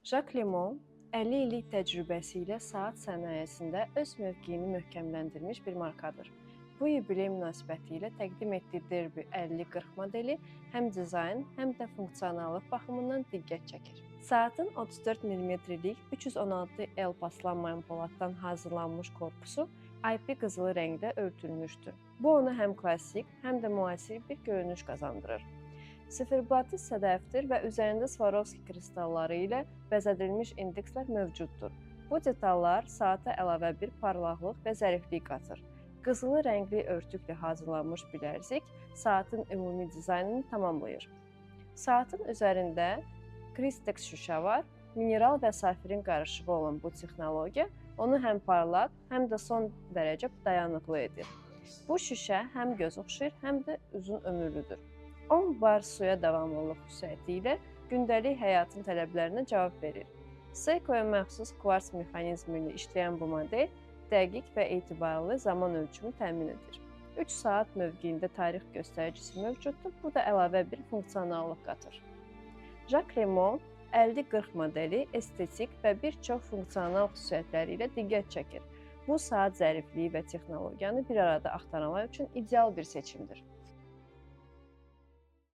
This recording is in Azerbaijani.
Jacques Lemon 50 illik təcrübəsi ilə saat sənayesində öz mövqeyini möhkəmləndirmiş bir markadır. Bu yubiley münasibətilə təqdim etdiyi Derby 50-40 modeli həm dizayn, həm də funksionallıq baxımından diqqət çəkir. Saatın 34 mm-lik 316 L paslanmayan poladdan hazırlanmış korpusu IP qızılı rəngdə örtülmüşdür. Bu onu həm klassik, həm də müasir bir görünüş qazandırır. Siferblatı sədəfdir və üzərində Swarovski kristalları ilə bəzədilmiş indekslər mövcuddur. Bu detallar saata əlavə bir parlaqlıq və zəriflik qatır. Qızılı rəngli örtüklə hazırlanmış bilərzik saatın ümumi dizaynını tamamlayır. Saatın üzərində Kristex şüşə var. Mineral və safirin qarışığı olan bu texnologiya onu həm parlaq, həm də son dərəcə dayanıqlı edir. Bu şüşə həm göz oxşayır, həm də uzun ömürlüdür. 10 bar suya davamlılıq xüsusiyyəti ilə gündəlik həyatın tələblərinə cavab verir. Seikoya məxsus kvarts mexanizmi ilə işləyən bu model dəqiq və etibarlı zaman ölçümü təmin edir. 3 saat mövqeyində tarix göstəricisi mövcuddur, bu da əlavə bir funksionallıq qatır. Jacques Lemon 50-40 modeli estetik və bir çox funksional xüsusiyyətləri ilə diqqət çəkir. Bu saat zərifliyi və texnologiyanı bir arada axtaranlar üçün ideal bir seçimdir.